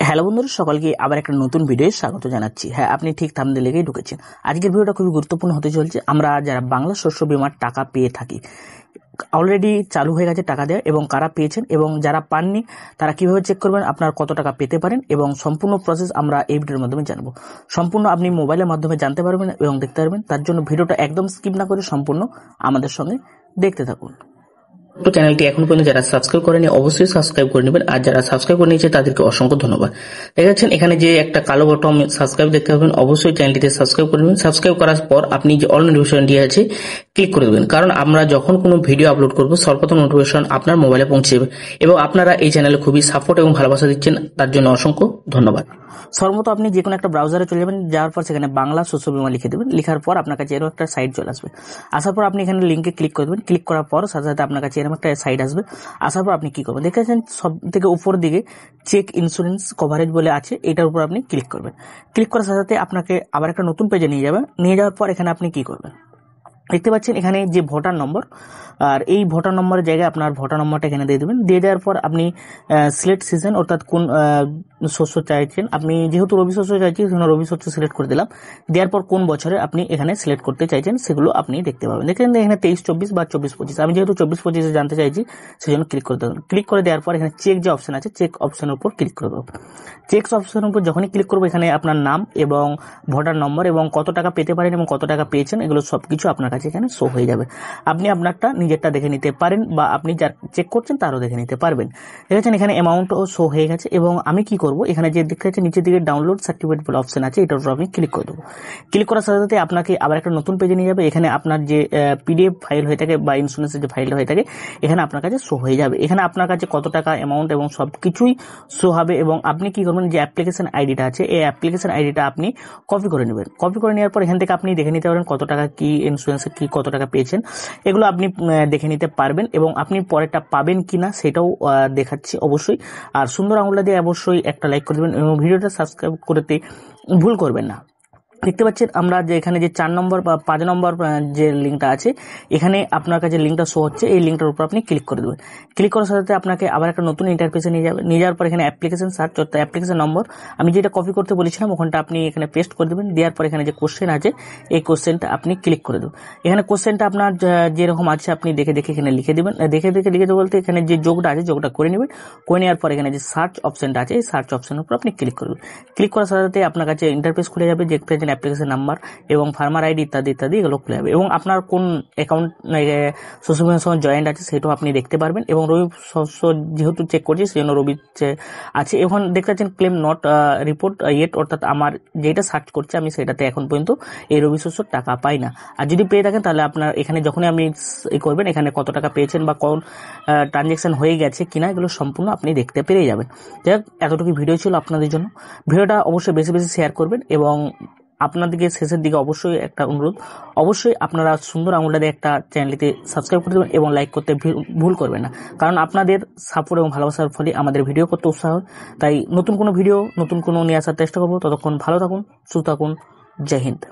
Hello বন্ধুরা, সকলকে আবার একটা নতুন ভিডিওে স্বাগত জানাচ্ছি। হ্যাঁ, আপনি ঠিক থাম্বনেল লেগেই ঢুকেছেন। আজকের ভিডিওটা খুবই গুরুত্বপূর্ণ হতে চলছে। আমরা যারা বাংলা শস্য বীমার টাকা পেয়ে থাকি, অলরেডি চালু হয়ে গেছে টাকা দেওয়া, এবং কারা পেয়েছেন এবং যারা পাননি তারা কিভাবে চেক করবেন আপনার কত টাকা পেতে পারেন, এবং সম্পূর্ণ প্রসেস আমরা এই ভিডিওর মাধ্যমে জানবো। সম্পূর্ণ আপনি মোবাইলের মাধ্যমে জানতে পারবেন এবং দেখতে পারবেন। তার জন্য ভিডিওটা একদম স্কিপ না করে সম্পূর্ণ আমাদের সঙ্গে দেখতে থাকুন। তো চ্যানেলটি এখন পর্যন্ত যারা সাবস্ক্রাইব করেনি অবশ্যই সাবস্ক্রাইব করে নেবেন, আর যারা সাবস্ক্রাইব করে নিয়েছে তাদেরকে অসংখ্য ধন্যবাদ। দেখেছেন এখানে যে একটা কালো বটন সাবস্ক্রাইব দেখতে পাবেন, অবশ্যই চ্যানেলটিতে সাবস্ক্রাইব করে নেবেন। সাবস্ক্রাইব করার পর আপনি যে অল নোটিফিকেশনটি আছে ক্লিক করে দেবেন, কারণ আমরা যখন কোনো ভিডিও আপলোড করব সর্বপ্রথম নোটিফিকেশন আপনার মোবাইলে পৌঁছে যাবে। এবং আপনারা এই চ্যানেলে খুবই সাপোর্ট এবং ভালোবাসা দিচ্ছেন, তার জন্য অসংখ্য ধন্যবাদ। সর্বত আপনি যে কোনো একটা ব্রাউজারে চলে যাবেন, যাওয়ার পর সেখানে বাংলা শস্য বীমা লিখে দেবেন। লেখার পর আপনার কাছে এরকম একটা সাইট চলে আসবে। আসার পর আপনি এখানে লিঙ্কে ক্লিক করে দেবেন। ক্লিক করার পর সাথে সাথে আপনার কাছে এরকম একটা সাইট আসবে। আসার পর আপনি কি করবেন, দেখেছেন সব থেকে উপর দিকে চেক ইন্স্যুরেন্স কভারেজ বলে আছে, এটার উপর আপনি ক্লিক করবেন। ক্লিক করার সাথে সাথে আপনাকে আবার একটা নতুন পেজে নিয়ে যাবে। নিয়ে যাওয়ার পর এখানে আপনি কি করবেন, দেখতে পাচ্ছেন এখানে যে ভোটার নম্বর, আর এই ভোটার নম্বরের জায়গায় আপনার ভোটার নম্বরটা এখানে দিয়ে দেবেন। দিয়ে দেওয়ার পর আপনি সিলেক্ট সিজন অর্থাৎ কোন শস্য চাইছেন, আপনি যেহেতু রবি শস্য চাইছি সেখানে রবি শস্য সিলেক্ট করে দিলাম। দেওয়ার পর কোন বছরে আপনি এখানে সিলেক্ট করতে চাইছেন সেগুলো আপনি দেখতে পাবেন। দেখেন এখানে 23-24 বা 24-25, আমি যেহেতু 24-25 জানতে চাইছি সেই জন্য ক্লিক করে দেবেন। ক্লিক করে দেওয়ার পর এখানে চেক যে অপশন আছে চেক অপশনের উপর ক্লিক করে দেবো। চেক অপশনের উপর যখনই ক্লিক করবো এখানে আপনার নাম এবং ভোটার নম্বর এবং কত টাকা পেতে পারেন এবং কত টাকা পেয়েছেন এগুলো সবকিছু আপনার কাছে এখানে শো হয়ে যাবে। আপনি আপনারটা নিজেরটা দেখে নিতে পারেন বা আপনি যার চেক করছেন তারও দেখে নিতে পারবেন। দেখেছেন এখানে অ্যামাউন্টও শো হয়ে গেছে। এবং আমি কি করব, এখানে যে দেখতে পাচ্ছেন নিচের দিকে ডাউনলোড সার্টিফিকেট বলে অপশন আছে, এটার উপর আমি ক্লিক করে দেবো। ক্লিক করার সাথে সাথে আপনাকে আবার একটা নতুন পেজে নিয়ে যাবে। এখানে আপনার যে পিডিএফ ফাইল হয়ে থাকে বা ইন্স্যুরেন্সের যে ফাইলটা হয়ে থাকে এখানে আপনার কাছে শো হয়ে যাবে। এখানে আপনার কাছে কত টাকা অ্যামাউন্ট এবং সবকিছুই শো হবে। এবং আপনি কি করবেন, যে অ্যাপ্লিকেশন আইডিটা আছে এই অ্যাপ্লিকেশন আইডিটা আপনি কপি করে নেবেন। কপি করে নেওয়ার পর এখান থেকে আপনি দেখে নিতে পারেন কত টাকা কি ইন্স্যুরেন্সের কি কত টাকা পেয়েছেন, এগুলো আপনি দেখে নিতে পারবেন। এবং আপনি পরেরটা পাবেন কিনা সেটাও দেখাচ্ছি অবশ্যই। আর সুন্দর আঙুলটা দিয়ে অবশ্যই একটা লাইক করে দেবেন এবং ভিডিওটা সাবস্ক্রাইব করতে ভুল করবেন না। দেখতে পাচ্ছেন আমরা যে এখানে যে 4 নম্বর বা 5 নম্বর যে লিঙ্কটা আছে এখানে আপনার কাছে লিঙ্কটা শো হচ্ছে, এই লিঙ্কটার উপর আপনি ক্লিক করে দেবেন। ক্লিক করার সাথে আপনাকে আবার একটা নতুন ইন্টারফেসে নিয়ে যাবে। নিয়ে যাওয়ার পর এখানে অ্যাপ্লিকেশন সার্চ অর্থাৎ অ্যাপ্লিকেশন নম্বর আমি যেটা কপি করতে বলেছিলাম ওখানটা আপনি এখানে পেস্ট করে দেবেন। দেওয়ার পর এখানে যে কোশ্চেন আছে এই কোশ্চেনটা আপনি ক্লিক করে দেবেন। এখানে কোশ্চেনটা আপনার যেরকম আছে আপনি দেখে দেখে এখানে লিখে দেবেন। দেখে দেখে লিখে বলতে এখানে যে যোগটা আছে যোগটা করে নেবেন। করে নেওয়ার পর এখানে যে সার্চ অপশনটা আছে এই সার্চ অপশনের উপর আপনি ক্লিক করবেন। ক্লিক করার সাথে সাথে আপনার কাছে ইন্টারফেস খুলে যাবে, যে অ্যাপ্লিকেশন নাম্বার এবং ফার্মার আইডি ইত্যাদি ইত্যাদি এগুলো খুলে যাবে। এবং আপনার কোন অ্যাকাউন্ট শস্য বীমার সঙ্গে জয়েন্ট আছে সেটাও আপনি দেখতে পারবেন। এবং রবি শস্য যেহেতু চেক করছি সেজন্য রবি আছে। এখন দেখতে পাচ্ছেন ক্লেম নট রিপোর্ট ইয়েট, অর্থাৎ আমার যেটা সার্চ করছে আমি সেটাতে এখন পর্যন্ত এই রবি শস্যর টাকা পাই না। আর যদি পেয়ে থাকেন তাহলে আপনার এখানে যখনই আপনি করবেন এখানে কত টাকা পেয়েছেন বা কোন ট্রানজ্যাকশন হয়ে গেছে কিনা এগুলো সম্পূর্ণ আপনি দেখতে পেরে যাবেন। যাই হোক, এতটুকু ভিডিও ছিল আপনাদের জন্য। ভিডিওটা অবশ্যই বেশি বেশি শেয়ার করবেন এবং আপনাদেরকে শেষের দিকে অবশ্যই একটা অনুরোধ, অবশ্যই আপনারা সুন্দর আঙুলটা দিয়ে একটা চ্যানেলটিতে সাবস্ক্রাইব করে দেবেন এবং লাইক করতে ভুল করবেন না, কারণ আপনাদের সাপোর্ট এবং ভালোবাসার ফলে আমাদের ভিডিও করতে উৎসাহ হয়। তাই নতুন কোনো ভিডিও নতুন কোনো নিয়ে আসার চেষ্টা করবো। ততক্ষণ ভালো থাকুন, সুস্থ থাকুন। জয় হিন্দ।